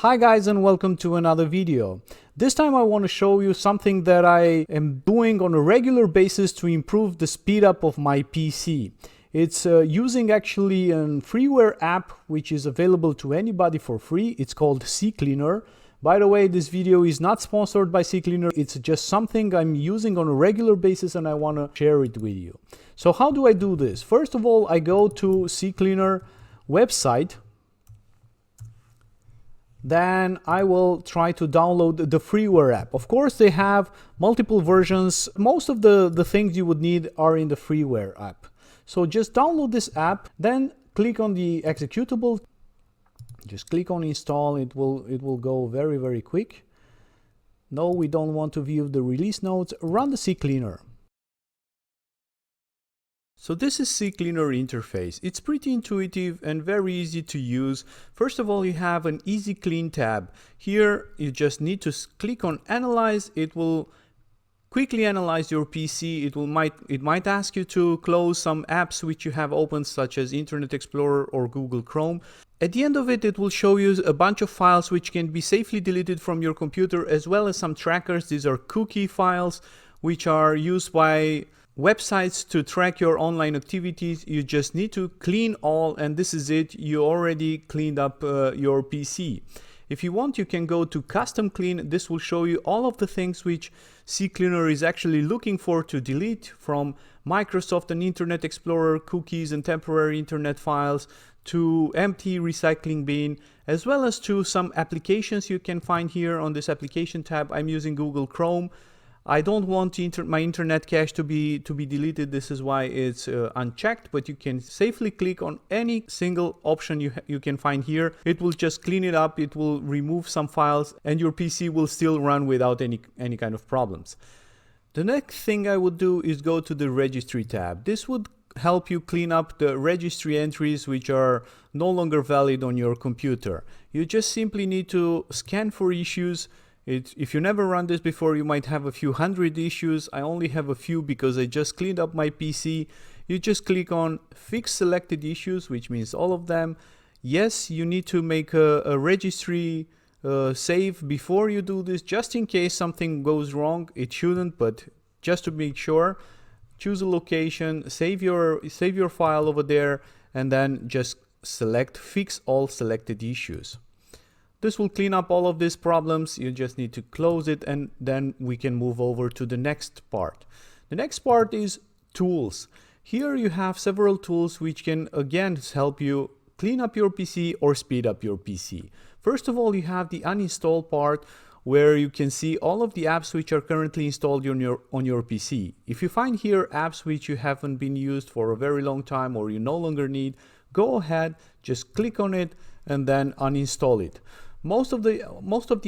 Hi guys, and welcome to another video. This time I want to show you something that I am doing on a regular basis to improve the speed up of my PC. It's using actually a freeware app which is available to anybody for free. It's called CCleaner. By the way, this video is not sponsored by CCleaner. It's just something I'm using on a regular basis and I want to share it with you. So how do I do this? First of all, I go to CCleaner website. Then I will try to download the freeware app. Of course, they have multiple versions. Most of the things you would need are in the freeware app. So just download this app, then click on the executable. Just click on install. It will go very quick. No, we don't want to view the release notes. Run the CCleaner. So this is CCleaner interface. It's pretty intuitive and very easy to use. First of all, you have an easy clean tab. Here you just need to click on analyze. It will quickly analyze your PC. It might ask you to close some apps which you have opened, such as Internet Explorer or Google Chrome. At the end of it, it will show you a bunch of files which can be safely deleted from your computer, as well as some trackers. These are cookie files which are used by websites to track your online activities. You just need to clean all, and this is it. You already cleaned up your PC. If you want, you can go to custom clean. This will show you all of the things which CCleaner is actually looking for to delete, from Microsoft and Internet Explorer, cookies and temporary internet files, to empty recycling bin, as well as to some applications you can find here on this application tab. I'm using Google Chrome. I don't want my internet cache to be deleted. This is why it's unchecked, but you can safely click on any single option you can find here. It will just clean it up. It will remove some files and your PC will still run without any kind of problems. The next thing I would do is go to the registry tab. This would help you clean up the registry entries which are no longer valid on your computer. You just simply need to scan for issues. If you never run this before, you might have a few hundred issues. I only have a few because I just cleaned up my PC. You just click on fix selected issues, which means all of them. Yes, you need to make a registry save before you do this, just in case something goes wrong. It shouldn't, but just to make sure, choose a location, save your file over there, and then just select fix all selected issues. This will clean up all of these problems. You just need to close it, and then we can move over to the next part. The next part is tools. Here you have several tools which can again help you clean up your PC or speed up your PC. First of all, you have the uninstall part, where you can see all of the apps which are currently installed on your PC. If you find here apps which you haven't been used for a very long time or you no longer need, go ahead, just click on it and then uninstall it. Most of the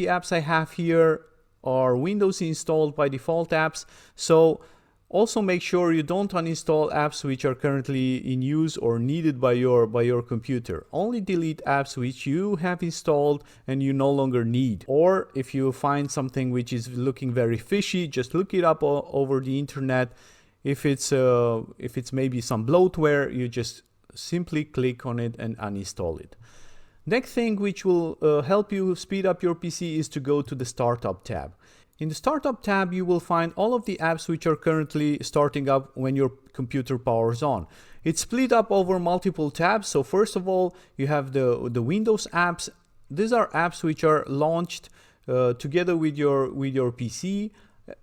apps I have here are Windows installed by default apps, so also make sure you don't uninstall apps which are currently in use or needed by your computer. Only delete apps which you have installed and you no longer need. Or if you find something which is looking very fishy, just look it up over the internet. If it's maybe some bloatware, you just simply click on it and uninstall it. Next thing which will help you speed up your PC is to go to the Startup tab. In the Startup tab, you will find all of the apps which are currently starting up when your computer powers on. It's split up over multiple tabs. So first of all, you have the Windows apps. These are apps which are launched together with your PC.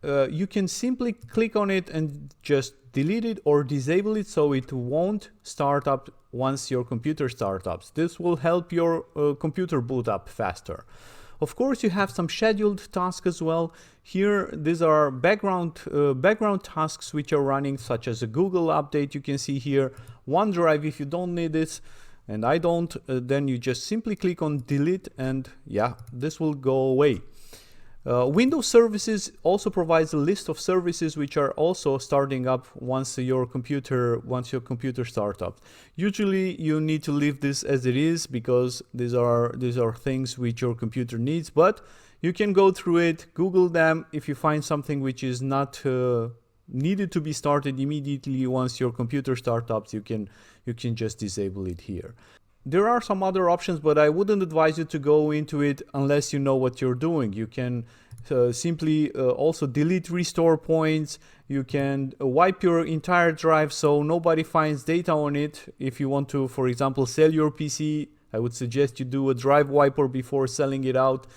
You can simply click on it and just delete it or disable it so it won't start up once your computer starts up. This will help your computer boot up faster. Of course, you have some scheduled tasks as well. Here, these are background tasks which are running, such as a Google update. You can see here OneDrive. If you don't need this, and I don't, then you just simply click on delete, and yeah, this will go away. Windows Services also provides a list of services which are also starting up once your computer starts up. Usually you need to leave this as it is because these are things which your computer needs, but you can go through it, Google them. If you find something which is not needed to be started immediately once your computer starts up, you can just disable it here. There are some other options, but I wouldn't advise you to go into it unless you know what you're doing. You can simply also delete restore points. You can wipe your entire drive so nobody finds data on it. If you want to, for example, sell your PC, I would suggest you do a drive wiper before selling it out.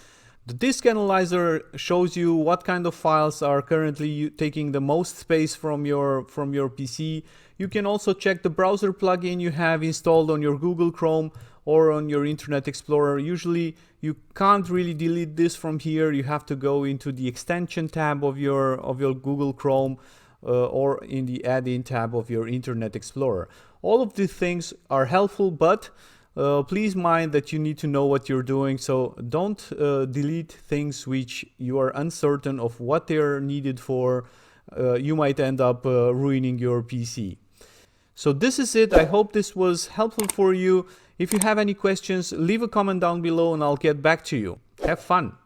The disk analyzer shows you what kind of files are currently taking the most space from your PC. You can also check the browser plugin you have installed on your Google Chrome or on your Internet Explorer. Usually you can't really delete this from here. You have to go into the extension tab of your Google Chrome or in the add-in tab of your Internet Explorer. All of these things are helpful, but please mind that you need to know what you're doing, so don't delete things which you are uncertain of what they're needed for. You might end up ruining your PC. So this is it. I hope this was helpful for you. If you have any questions, leave a comment down below and I'll get back to you. Have fun!